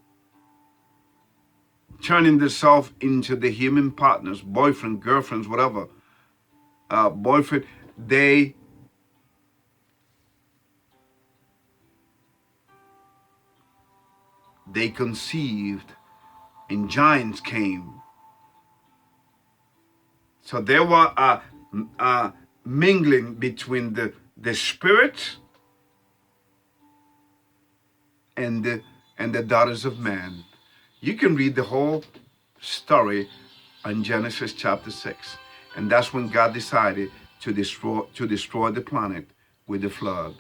turning themselves into the human partners, boyfriend, girlfriends, whatever, boyfriend, they conceived and giants came. So there were a mingling between the spirit and the daughters of man. You can read the whole story in Genesis chapter 6. And that's when God decided to destroy the planet with the flood.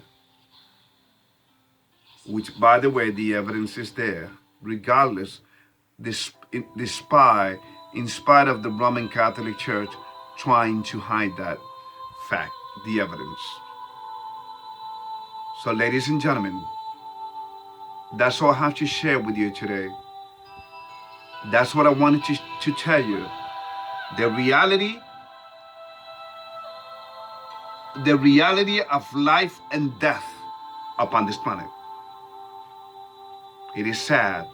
Which, by the way, the evidence is there. Regardless, in spite of the Roman Catholic Church trying to hide that fact, the evidence. So, ladies and gentlemen, that's all I have to share with you today. That's what I wanted to tell you. The reality the reality of life and death upon this planet. It is sad.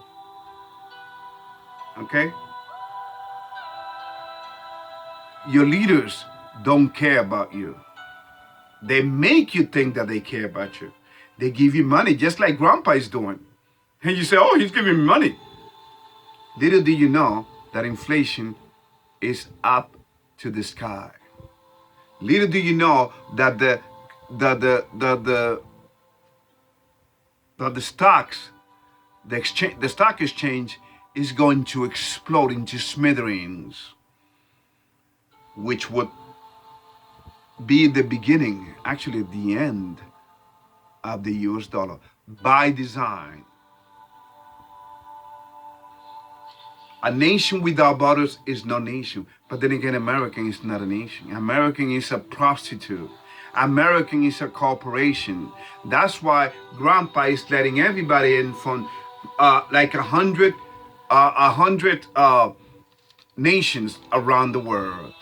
Okay? Your leaders don't care about you. They make you think that they care about you. They give you money, just like Grandpa is doing. And you say, oh, he's giving me money. Little do you know that inflation is up to the sky. Little do you know that the stocks, the stock exchange is going to explode into smithereens, which would be the beginning, actually the end of the US dollar by design. A nation without borders is no nation. But then again, American is not a nation. American is a prostitute. American is a corporation. That's why Grandpa is letting everybody in from like 100 nations around the world.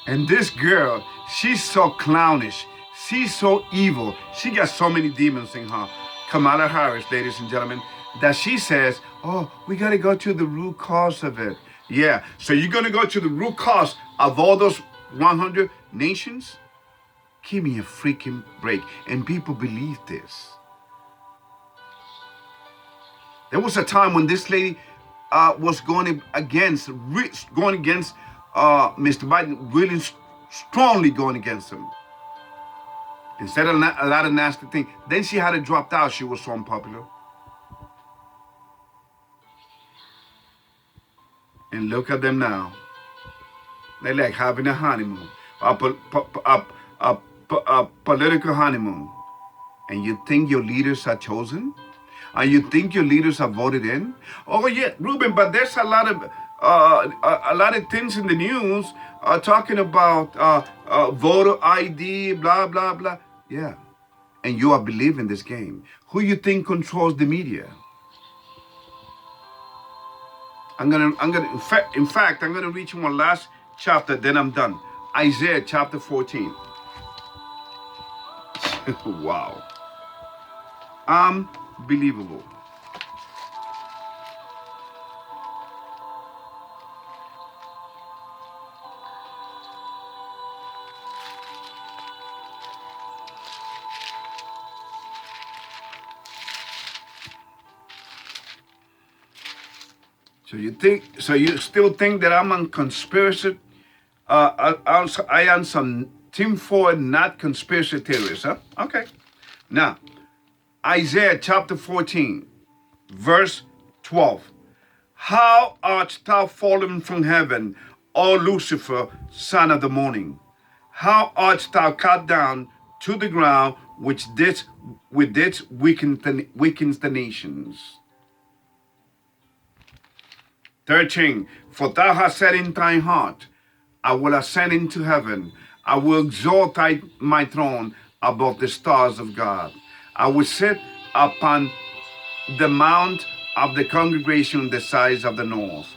And this girl, she's so clownish. She's so evil. She got so many demons in her. Kamala Harris, ladies and gentlemen, that she says, oh, we got to go to the root cause of it. Yeah, so you're going to go to the root cause of all those 100 nations? Give me a freaking break. And people believe this. There was a time when this lady was going against Mr. Biden, really strongly going against him. Instead of a lot of nasty things. Then she had it dropped out. She was so unpopular. And look at them now. They're like having a honeymoon, a political honeymoon. And you think your leaders are chosen? And you think your leaders are voted in? Oh yeah, Ruben, but there's a lot of things in the news talking about voter ID, blah blah blah. Yeah, and you are believing this game. Who you think controls the media? In fact, I'm gonna reach one last chapter, then I'm done. Isaiah chapter 14. Wow. Unbelievable. So you still think that I'm on conspiracy? I am some tinfoil, not conspiracy theorist, huh? Okay. Now, Isaiah chapter 14, verse 12. How art thou fallen from heaven, O Lucifer, son of the morning? How art thou cut down to the ground, which didst weakens the nations? 13. For thou hast said in thine heart, I will ascend into heaven. I will exalt my throne above the stars of God. I will sit upon the mount of the congregation the sides of the north.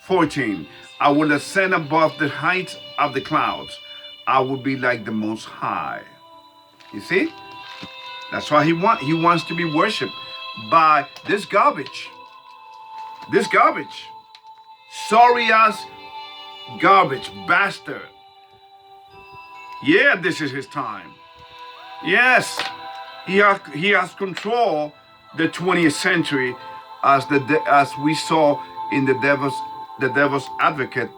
14. I will ascend above the heights of the clouds. I will be like the Most High. You see? That's why he wants to be worshipped by this garbage. This garbage. Sorry ass garbage bastard. Yeah, this is his time. Yes, he has control the 20th century as we saw in the Devil's Advocate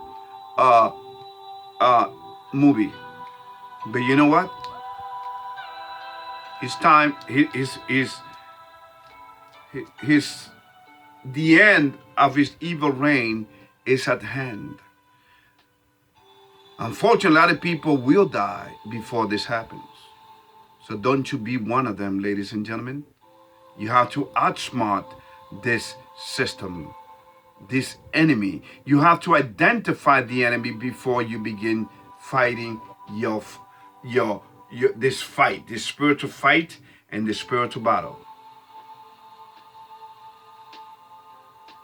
movie. But you know what? His time, the end of his evil reign is at hand. Unfortunately, a lot of people will die before this happens. So don't you be one of them, ladies and gentlemen. You have to outsmart this system, this enemy. You have to identify the enemy before you begin fighting this fight, this spiritual fight and the spiritual battle.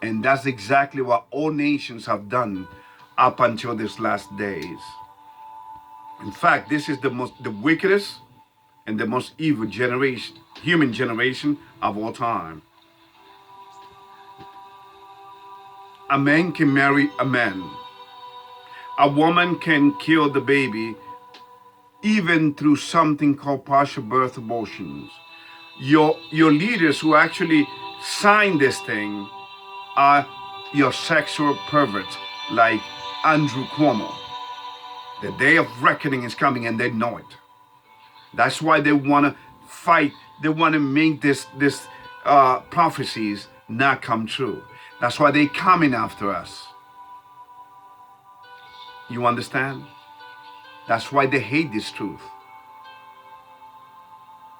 And that's exactly what all nations have done up until these last days. In fact, this is the wickedest and the most evil generation, human generation of all time. A man can marry a man. A woman can kill the baby even through something called partial birth abortions. Your leaders who actually sign this thing are your sexual perverts, like Andrew Cuomo. The day of reckoning is coming and they know it. That's why they want to fight. They want to make this prophecies not come true. That's why they're coming after us. You understand? That's why they hate this truth.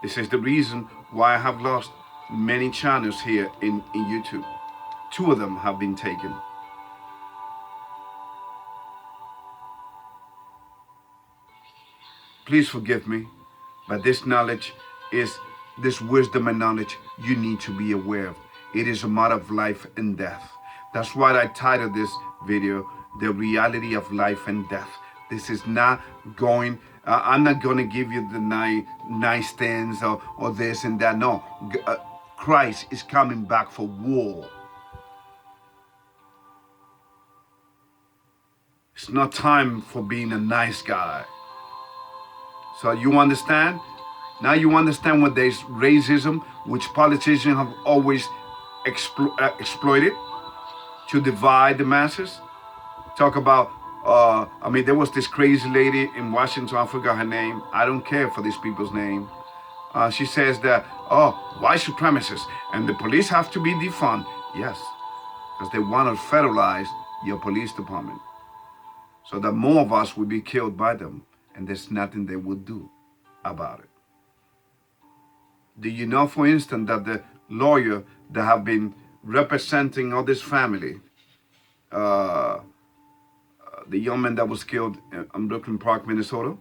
This is the reason why I have lost many channels here in YouTube. 2 of them have been taken. Please forgive me, but this knowledge is, this wisdom and knowledge you need to be aware of. It is a matter of life and death. That's why I titled this video, The Reality of Life and Death. This is not going, I'm not going to give you the nice things or this and that. No, Christ is coming back for war. It's not time for being a nice guy. So you understand? Now you understand what there's racism, which politicians have always exploited to divide the masses. Talk about, I mean, there was this crazy lady in Washington, I forgot her name. I don't care for these people's name. She says that, oh, white supremacists and the police have to be defund. Yes, because they want to federalize your police department so that more of us will be killed by them, and there's nothing they would do about it. Do you know, for instance, that the lawyer that have been representing all this family, the young man that was killed in Brooklyn Park, Minnesota,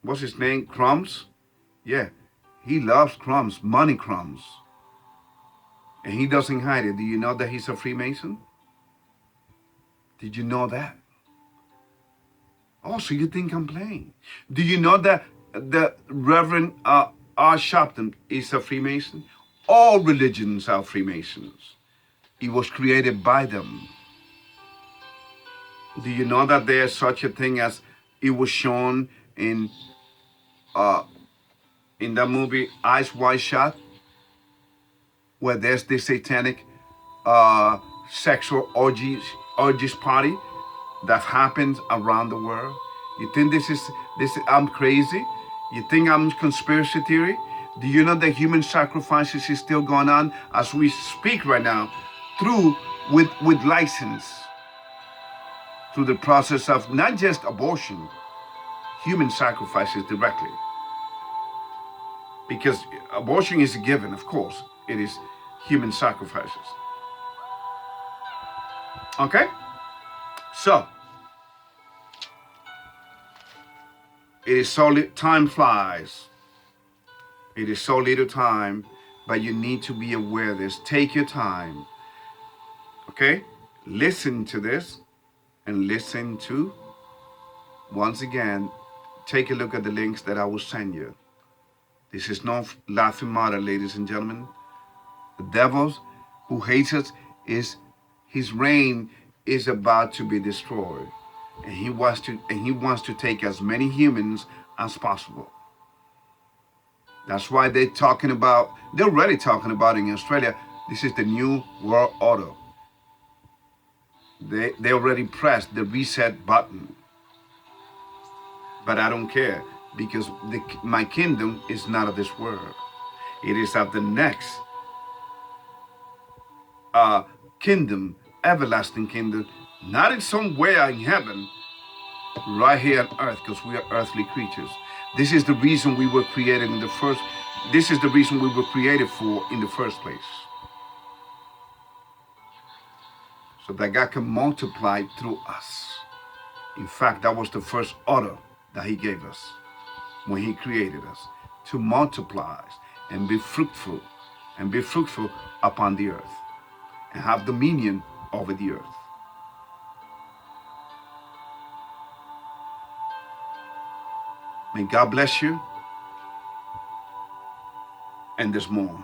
what's his name? Crumbs? Yeah, he loves crumbs, money crumbs. And he doesn't hide it. Do you know that he's a Freemason? Did you know that? Oh, so you think I'm playing? Do you know that the Reverend R. Sharpton is a Freemason? All religions are Freemasons. It was created by them. Do you know that there's such a thing as, it was shown in that movie Eyes Wide Shut, where there's this satanic sexual orgies party that happens around the world? You think this is I'm crazy? You think I'm conspiracy theory? Do you know that human sacrifices is still going on as we speak right now, with license, through the process of not just abortion, human sacrifices directly? Because abortion is a given, of course. It is human sacrifices. Okay? So, it is so time flies. It is so little time, but you need to be aware of this. Take your time. Okay? Listen to this and listen to, once again, take a look at the links that I will send you. This is no laughing matter, ladies and gentlemen. The devil who hates us, his reign is about to be destroyed. And he wants to take as many humans as possible. That's why they're already talking about in Australia, this is the new world order. They already pressed the reset button. But I don't care, because my kingdom is not of this world. It is of the next kingdom, everlasting kingdom, not in somewhere in heaven, right here on earth, because we are earthly creatures. This is the reason we were created this is the reason we were created for in the first place. So that God can multiply through us. In fact, that was the first order that he gave us when he created us, to multiply and be fruitful upon the earth and have dominion over the earth. May God bless you. And there's more.